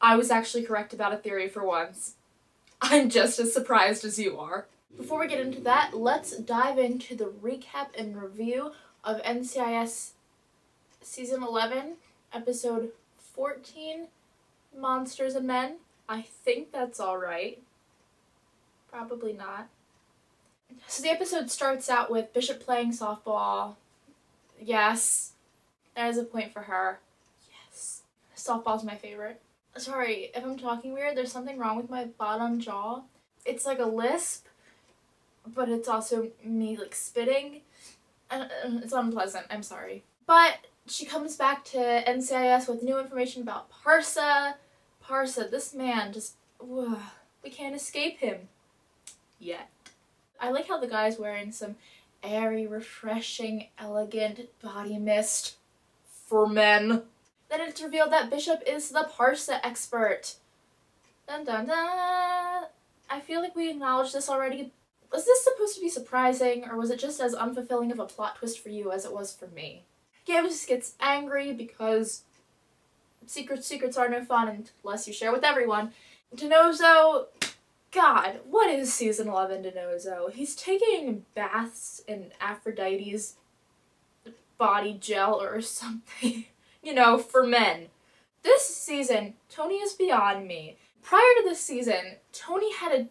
I was actually correct about a theory for once. I'm just as surprised as you are. Before we get into that, let's dive into the recap and review of NCIS Season 11, Episode 14, Monsters and Men. I think that's alright. Probably not. So the episode starts out with Bishop playing softball. Yes. That is a point for her. Yes. Softball's my favorite. Sorry, if I'm talking weird, there's something wrong with my bottom jaw. It's like a lisp, but it's also me like spitting. It's unpleasant, I'm sorry. But she comes back to NCIS with new information about Parsa. Parsa, this man just, we can't escape him. Yet. I like how the guy's wearing some airy, refreshing, elegant body mist for men. Then it's revealed that Bishop is the Parsa expert. Dun dun dun! I feel like we acknowledged this already. Was this supposed to be surprising, or was it just as unfulfilling of a plot twist for you as it was for me? Gibbs gets angry because secrets are no fun unless you share with everyone. Denozo, God, what is Season 11 Denozo? He's taking baths in Aphrodite's body gel or something. You know, for men. This season, Tony is beyond me. Prior to this season, Tony had an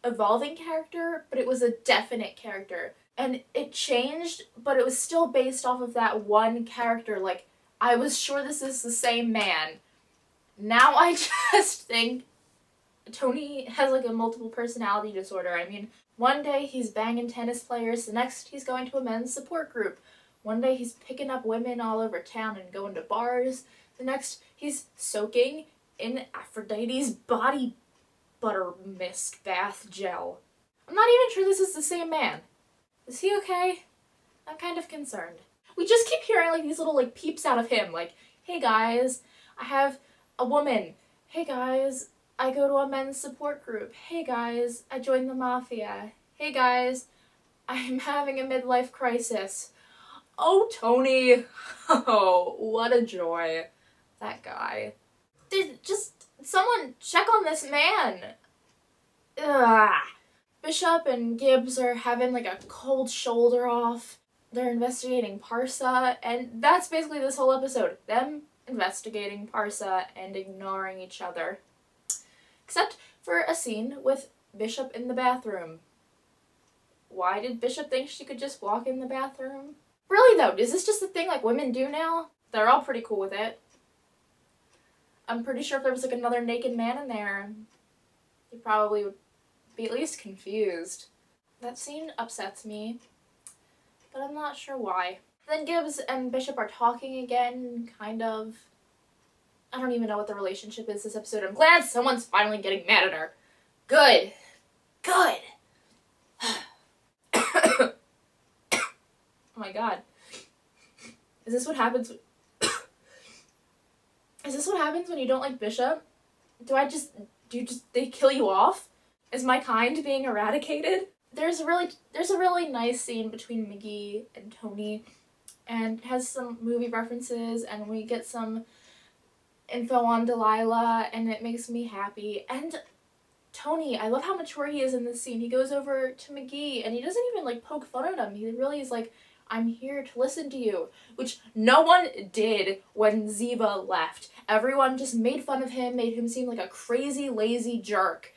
evolving character, but it was a definite character. And it changed, but it was still based off of that one character. Like, I was sure this is the same man. Now I just think Tony has like a multiple personality disorder. I mean, one day he's banging tennis players, the next he's going to a men's support group. One day he's picking up women all over town and going to bars. The next he's soaking in Aphrodite's body butter mist bath gel. I'm not even sure this is the same man. Is he okay? I'm kind of concerned. We just keep hearing like these little like peeps out of him, like, hey guys, I have a woman. Hey guys, I go to a men's support group. Hey guys, I joined the mafia. Hey guys, I'm having a midlife crisis. Oh, Tony. Oh, what a joy. That guy. Did just someone check on this man. Ugh. Bishop and Gibbs are having like a cold shoulder off. They're investigating Parsa, and that's basically this whole episode. Them investigating Parsa and ignoring each other. Except for a scene with Bishop in the bathroom. Why did Bishop think she could just walk in the bathroom? Really though, is this just a thing like women do now? They're all pretty cool with it. I'm pretty sure if there was like another naked man in there, he probably would be at least confused. That scene upsets me, but I'm not sure why. Then Gibbs and Bishop are talking again, kind of. I don't even know what the relationship is this episode. I'm glad someone's finally getting mad at her. Good. Good. Oh my god. Is this what happens? Is this what happens when you don't like Bishop? They kill you off? Is my kind being eradicated? There's a really nice scene between McGee and Tony, and has some movie references, and we get some info on Delilah, and it makes me happy. And Tony, I love how mature he is in this scene. He goes over to McGee, and he doesn't even like poke fun at him. He really is like, I'm here to listen to you, which no one did when Ziva left. Everyone just made fun of him, made him seem like a crazy, lazy jerk.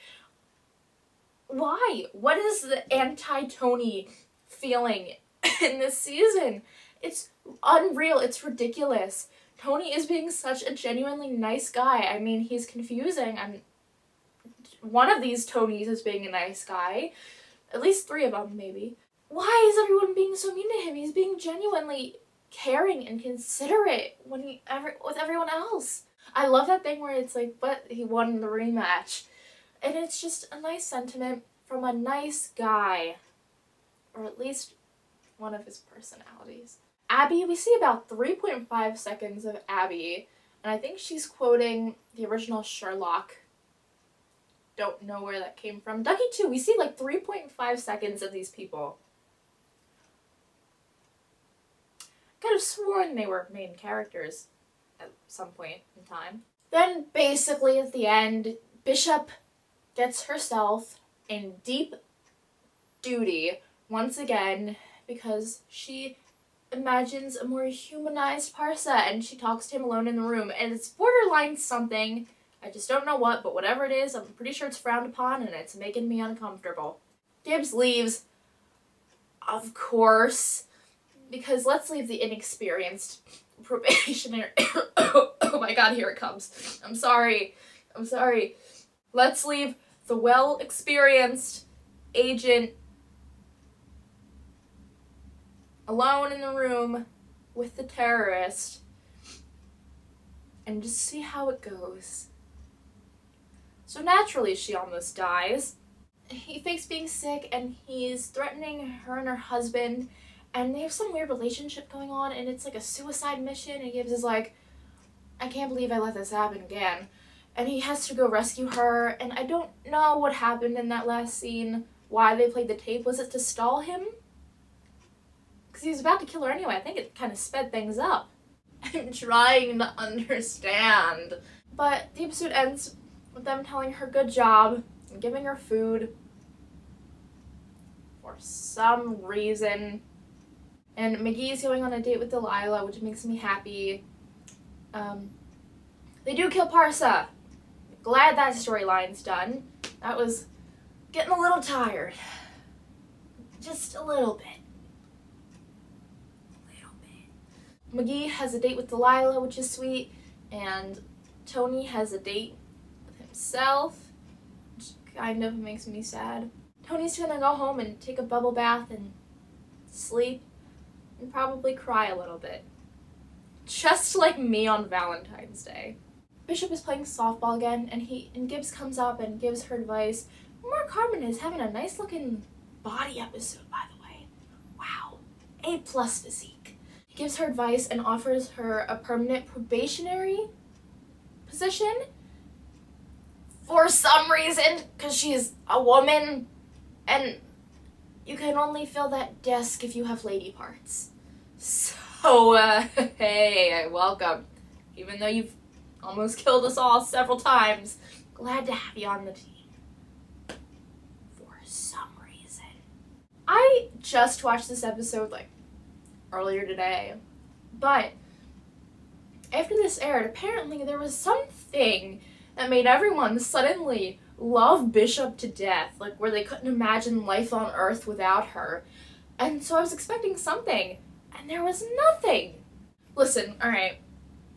Why? What is the anti-Tony feeling in this season? It's unreal. It's ridiculous. Tony is being such a genuinely nice guy. I mean, he's confusing. One of these Tonys is being a nice guy. At least 3 of them, maybe. Why is everyone being so mean to him? He's being genuinely caring and considerate with everyone else. I love that thing where it's like, but he won the rematch. And it's just a nice sentiment from a nice guy. Or at least one of his personalities. Abby, we see about 3.5 seconds of Abby. And I think she's quoting the original Sherlock. Don't know where that came from. Ducky too, we see like 3.5 seconds of these people. Could have sworn they were main characters at some point in time. Then basically at the end, Bishop gets herself in deep duty once again because she imagines a more humanized Parsa and she talks to him alone in the room, and it's borderline something. I just don't know what, but whatever it is, I'm pretty sure it's frowned upon and it's making me uncomfortable. Gibbs leaves, of course, because let's leave the inexperienced probationary. Oh my god, here it comes. I'm sorry. Let's leave the well-experienced agent alone in the room with the terrorist and just see how it goes. So naturally she almost dies. He fakes being sick and he's threatening her and her husband, and they have some weird relationship going on, and it's like a suicide mission, and Gibbs is like, I can't believe I let this happen again. And he has to go rescue her, and I don't know what happened in that last scene, why they played the tape. Was it to stall him? Because he was about to kill her anyway. I think it kind of sped things up. I'm trying to understand. But the episode ends with them telling her good job and giving her food for some reason. And McGee's going on a date with Delilah, which makes me happy. They do kill Parsa. Glad that storyline's done. That was getting a little tired. Just a little bit. McGee has a date with Delilah, which is sweet, and Tony has a date with himself, which kind of makes me sad. Tony's gonna go home and take a bubble bath and sleep and probably cry a little bit. Just like me on Valentine's Day. Bishop is playing softball again, and Gibbs comes up and gives her advice. Mark Harmon is having a nice looking body episode, by the way. Wow. A+ physique. He gives her advice and offers her a permanent probationary position for some reason, because she is a woman, and you can only fill that desk if you have lady parts. So, hey, welcome. Even though you've almost killed us all several times, glad to have you on the team. For some reason. I just watched this episode, like, earlier today, but after this aired, apparently there was something that made everyone suddenly love Bishop to death, like where they couldn't imagine life on Earth without her. And so I was expecting something, and there was nothing. Listen, alright,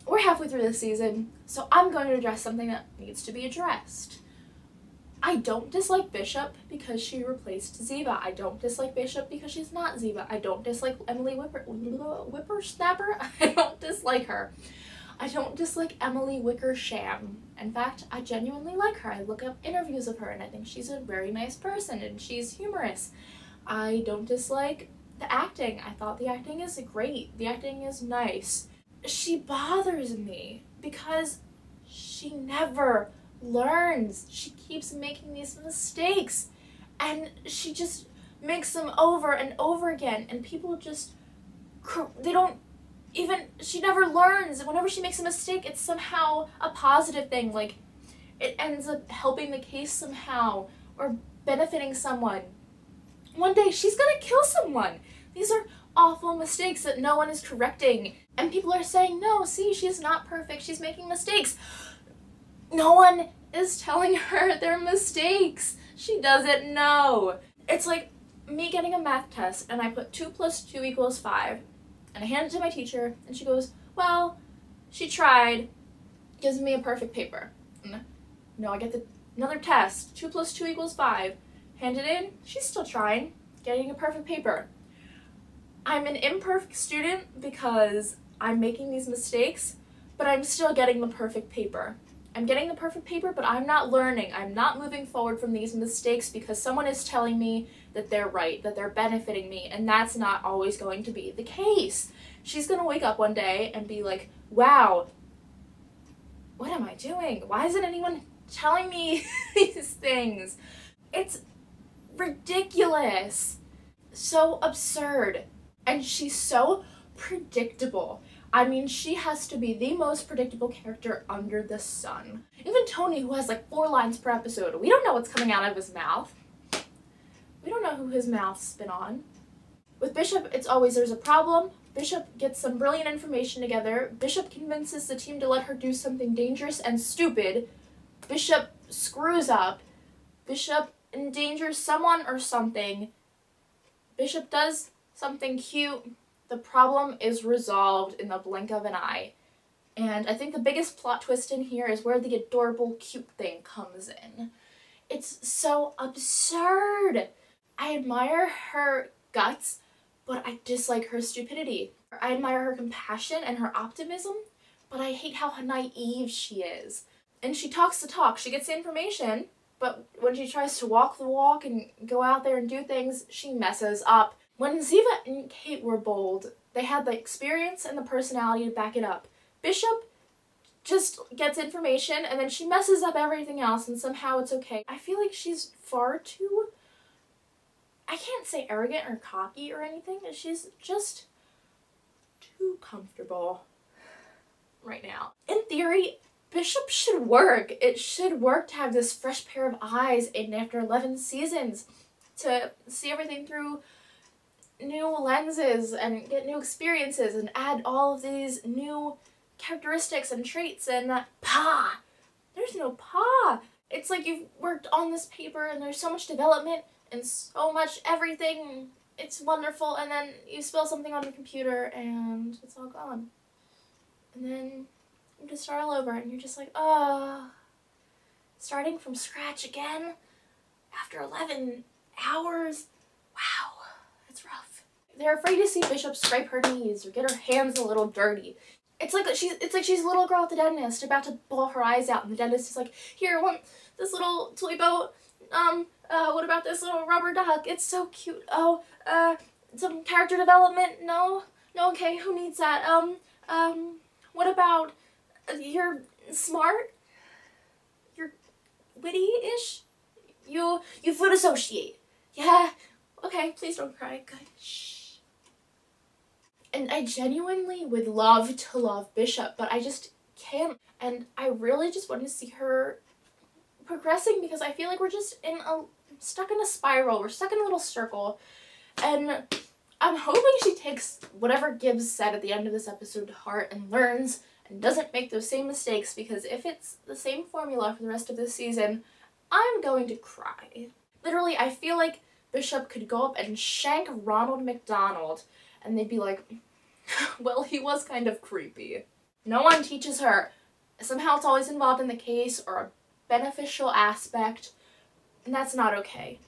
we're halfway through this season, so I'm going to address something that needs to be addressed. I don't dislike Bishop because she replaced Ziba. I don't dislike Bishop because she's not Ziba. I don't dislike Emily Whippersnapper. I don't dislike her. I don't dislike Emily Wickersham. In fact, I genuinely like her. I look up interviews of her and I think she's a very nice person and she's humorous. I don't dislike the acting. I thought the acting is great. The acting is nice. She bothers me because she never learns. She keeps making these mistakes and she just makes them over and over again, and people just, they don't even, she never learns. Whenever she makes a mistake, it's somehow a positive thing, like it ends up helping the case somehow or benefiting someone. One day she's gonna kill someone. These are awful mistakes that no one is correcting, and people are saying, no, see, she's not perfect, she's making mistakes. No one is telling her their mistakes. She doesn't know. It's like me getting a math test and I put 2 + 2 = 5 and I hand it to my teacher and she goes, well, she tried, gives me a perfect paper. No, I get another test, 2 + 2 = 5, hand it in, she's still trying, getting a perfect paper. I'm an imperfect student because I'm making these mistakes, but I'm still getting the perfect paper. I'm getting the perfect paper, but I'm not learning. I'm not moving forward from these mistakes because someone is telling me that they're right, that they're benefiting me, and that's not always going to be the case. She's gonna wake up one day and be like, wow, what am I doing? Why isn't anyone telling me these things? It's ridiculous. So absurd. And she's so predictable. I mean, she has to be the most predictable character under the sun. Even Tony, who has like 4 lines per episode, we don't know what's coming out of his mouth. We don't know who his mouth's been on. With Bishop, it's always there's a problem. Bishop gets some brilliant information together. Bishop convinces the team to let her do something dangerous and stupid. Bishop screws up. Bishop endangers someone or something. Bishop does something cute. The problem is resolved in the blink of an eye. And I think the biggest plot twist in here is where the adorable cute thing comes in. It's so absurd. I admire her guts, but I dislike her stupidity. I admire her compassion and her optimism, but I hate how naive she is. And she talks the talk, she gets the information, but when she tries to walk the walk and go out there and do things, she messes up. When Ziva and Kate were bold, they had the experience and the personality to back it up. Bishop just gets information and then she messes up everything else and somehow it's okay. I feel like she's far too, I can't say arrogant or cocky or anything, she's just too comfortable right now. In theory, Bishop should work. It should work to have this fresh pair of eyes in after 11 seasons, to see everything through new lenses and get new experiences and add all of these new characteristics and traits and pa. There's no pa. It's like you've worked on this paper and there's so much development and so much everything. It's wonderful, and then you spill something on your computer and it's all gone. And then you just start all over and you're just like, oh, starting from scratch again after 11 hours. Wow, that's rough. They're afraid to see Bishop scrape her knees or get her hands a little dirty. It's like she's a little girl at the dentist about to bawl her eyes out, and the dentist is like, here, want this little toy boat? What about this little rubber duck? It's so cute. Oh, some character development? No? No, okay, who needs that? What about, you're smart? You're witty-ish? You food associate. Yeah, okay, please don't cry. Good. Shh. And I genuinely would love to love Bishop, but I just can't. And I really just want to see her progressing, because I feel like we're just stuck in a spiral. We're stuck in a little circle. And I'm hoping she takes whatever Gibbs said at the end of this episode to heart and learns and doesn't make those same mistakes, because if it's the same formula for the rest of this season, I'm going to cry. Literally, I feel like Bishop could go up and shank Ronald McDonald and they'd be like, well, he was kind of creepy. No one teaches her. Somehow it's always involved in the case or a beneficial aspect, and that's not okay.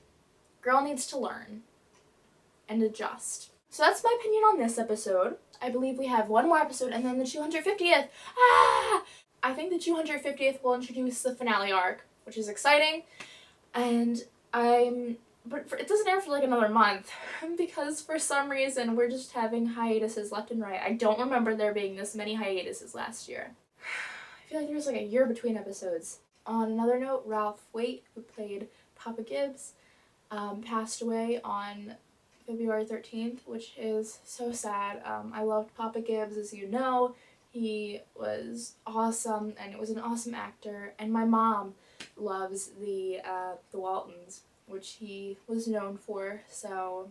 Girl needs to learn and adjust. So that's my opinion on this episode. I believe we have one more episode and then the 250th. Ah! I think the 250th will introduce the finale arc, which is exciting, and it doesn't air for like another month because for some reason we're just having hiatuses left and right. I don't remember there being this many hiatuses last year. I feel like there was like a year between episodes. On another note, Ralph Waite, who played Papa Gibbs, passed away on February 13th, which is so sad. I loved Papa Gibbs, as you know. He was awesome, and it was an awesome actor, and my mom loves the Waltons, which he was known for. So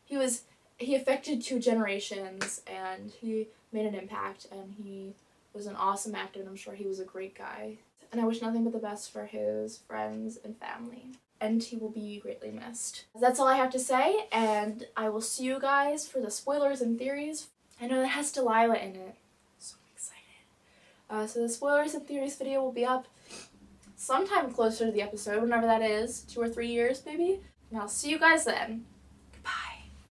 he affected 2 generations, and he made an impact, and he was an awesome actor, and I'm sure he was a great guy. And I wish nothing but the best for his friends and family. And he will be greatly missed. That's all I have to say, and I will see you guys for the spoilers and theories. I know that has Delilah in it. So excited. So the spoilers and theories video will be up sometime closer to the episode, whenever that is. 2 or 3 years, maybe? And I'll see you guys then.